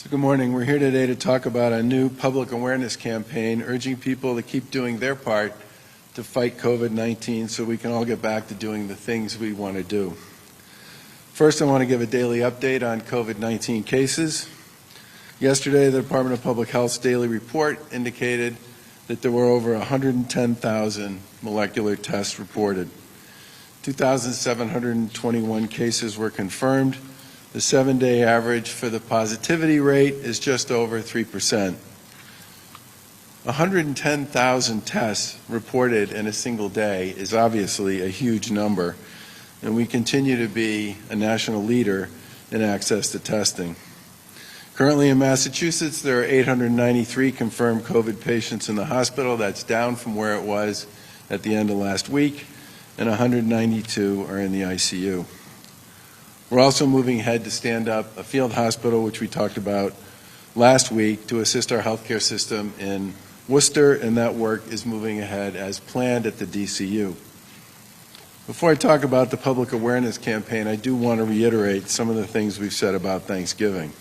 So good morning. We're here today to talk about a new public awareness campaign urging people to keep doing their part to fight COVID-19 so we can all get back to doing the things we want to do. First, I want to give a daily update on COVID-19 cases. Yesterday, the Department of Public Health's daily report indicated that there were over 110,000 molecular tests reported. 2,721 cases were confirmed. The 7-day average for the positivity rate is just over 3%. 110,000 tests reported in a single day is obviously a huge number, and we continue to be a national leader in access to testing. Currently in Massachusetts, there are 893 confirmed COVID patients in the hospital. That's down from where it was at the end of last week, and 192 are in the ICU. We're also moving ahead to stand up a field hospital, which we talked about last week, to assist our healthcare system in Worcester, and that work is moving ahead as planned at the DCU. Before I talk about the public awareness campaign, I do want to reiterate some of the things we've said about Thanksgiving.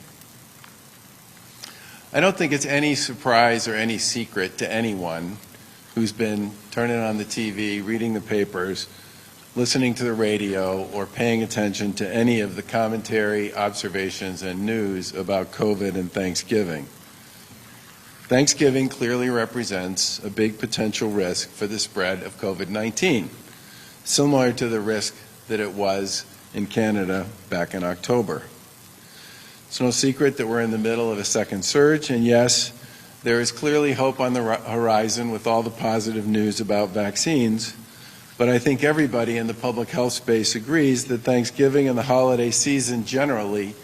I don't think it's any surprise or any secret to anyone who's been turning on the TV, reading the papers, listening to the radio, or paying attention to any of the commentary, observations, and news about COVID and Thanksgiving. Thanksgiving clearly represents a big potential risk for the spread of COVID-19, similar to the risk that it was in Canada back in October. It's no secret that we're in the middle of a second surge, and yes, there is clearly hope on the horizon with all the positive news about vaccines. But I think everybody in the public health space agrees that Thanksgiving and the holiday season generally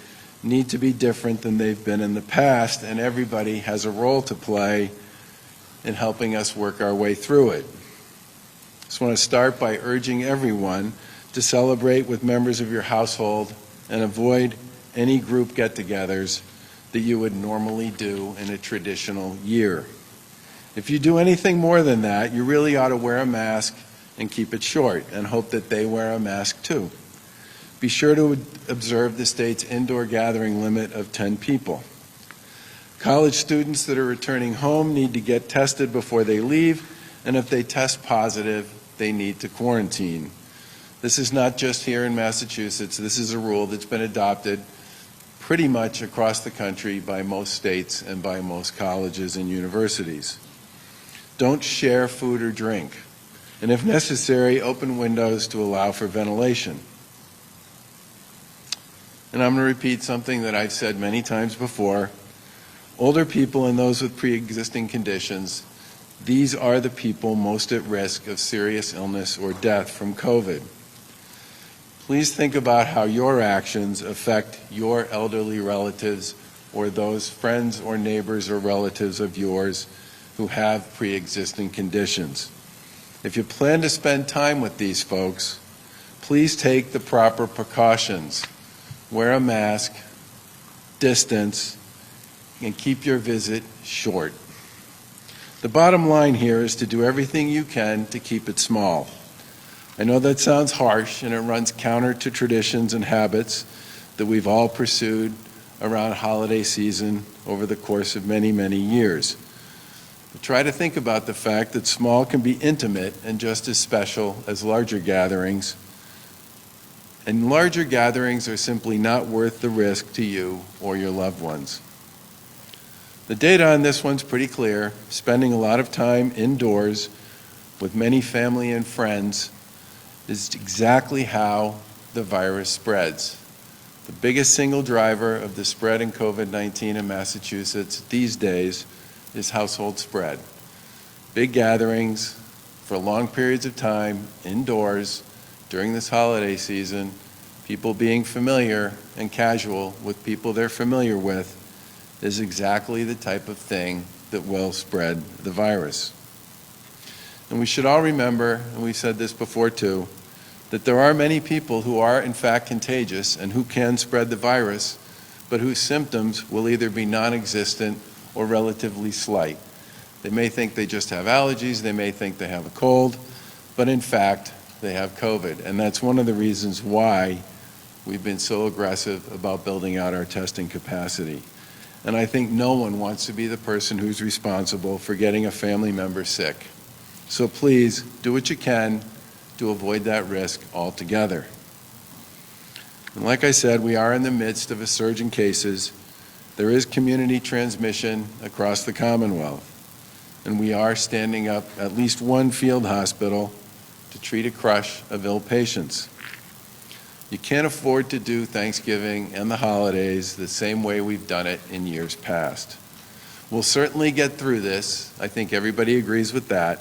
need to be different than they've been in the past, and everybody has a role to play in helping us work our way through it. I just want to start by urging everyone to celebrate with members of your household and avoid any group get-togethers that you would normally do in a traditional year. If you do anything more than that, you really ought to wear a mask and keep it short, and hope that they wear a mask too. Be sure to observe the state's indoor gathering limit of 10 people. College students that are returning home need to get tested before they leave, and if they test positive, they need to quarantine. This is not just here in Massachusetts. This is a rule that's been adopted pretty much across the country by most states and by most colleges and universities. Don't share food or drink, and if necessary, open windows to allow for ventilation. And I'm going to repeat something that I've said many times before. Older people and those with pre-existing conditions, these are the people most at risk of serious illness or death from COVID. Please think about how your actions affect your elderly relatives or those friends or neighbors or relatives of yours who have pre-existing conditions. If you plan to spend time with these folks, please take the proper precautions. Wear a mask, distance, and keep your visit short. The bottom line here is to do everything you can to keep it small. I know that sounds harsh, and it runs counter to traditions and habits that we've all pursued around holiday season over the course of many, many years. But try to think about the fact that small can be intimate and just as special as larger gatherings. And larger gatherings are simply not worth the risk to you or your loved ones. The data on this one's pretty clear. Spending a lot of time indoors with many family and friends is exactly how the virus spreads. The biggest single driver of the spread in COVID-19 in Massachusetts these days is household spread. Big gatherings for long periods of time indoors during this holiday season, people being familiar and casual with people they're familiar with, is exactly the type of thing that will spread the virus. And we should all remember, and we've said this before too, that there are many people who are in fact contagious and who can spread the virus, but whose symptoms will either be non-existent or relatively slight. They may think they just have allergies, they may think they have a cold, but in fact, they have COVID. And that's one of the reasons why we've been so aggressive about building out our testing capacity. and I think no one wants to be the person who's responsible for getting a family member sick. So please, do what you can to avoid that risk altogether. And like I said, we are in the midst of a surge in cases. There is community transmission across the Commonwealth, and we are standing up at least one field hospital to treat a crush of ill patients. You can't afford to do Thanksgiving and the holidays the same way we've done it in years past. We'll certainly get through this. I think everybody agrees with that.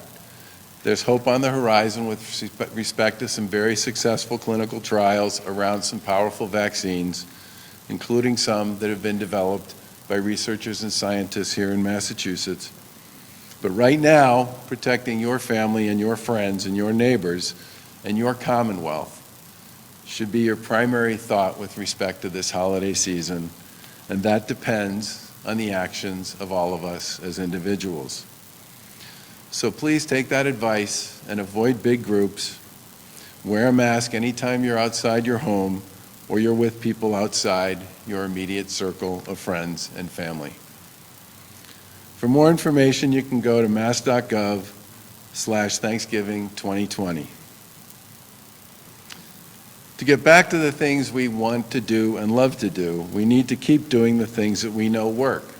There's hope on the horizon with respect to some very successful clinical trials around some powerful vaccines, including some that have been developed by researchers and scientists here in Massachusetts. But right now, protecting your family and your friends and your neighbors and your Commonwealth should be your primary thought with respect to this holiday season, and that depends on the actions of all of us as individuals. So please take that advice and avoid big groups. Wear a mask anytime you're outside your home or you're with people outside your immediate circle of friends and family. For more information, you can go to mass.gov/Thanksgiving 2020. To get back to the things we want to do and love to do, we need to keep doing the things that we know work.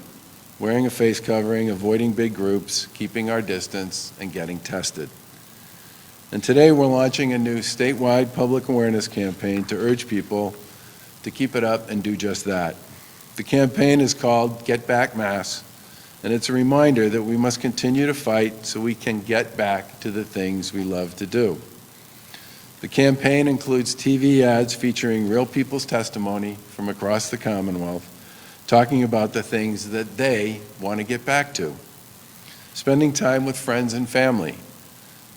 Wearing a face covering, avoiding big groups, keeping our distance, and getting tested. And today we're launching a new statewide public awareness campaign to urge people to keep it up and do just that. The campaign is called Get Back Mass, and it's a reminder that we must continue to fight so we can get back to the things we love to do. The campaign includes TV ads featuring real people's testimony from across the Commonwealth, talking about the things that they want to get back to. Spending time with friends and family,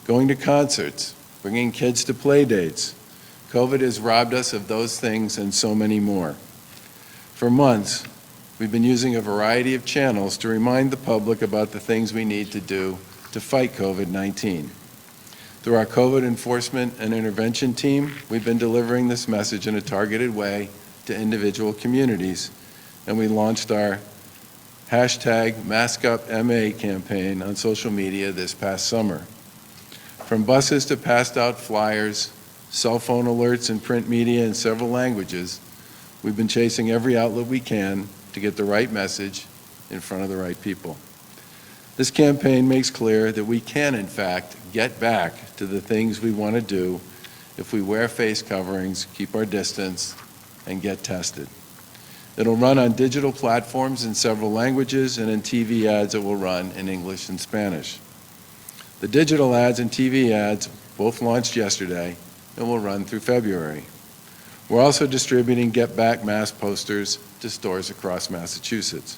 going to concerts, bringing kids to play dates. COVID has robbed us of those things and so many more. For months, we've been using a variety of channels to remind the public about the things we need to do to fight COVID-19. Through our COVID enforcement and intervention team, we've been delivering this message in a targeted way to individual communities, and we launched our #MaskUpMA campaign on social media this past summer. From buses to passed out flyers, cell phone alerts and print media in several languages, we've been chasing every outlet we can to get the right message in front of the right people. This campaign makes clear that we can, in fact, get back to the things we want to do if we wear face coverings, keep our distance, and get tested. It'll run on digital platforms in several languages, and in TV ads it will run in English and Spanish. The digital ads and TV ads both launched yesterday and will run through February. We're also distributing Get Back Mass posters to stores across Massachusetts.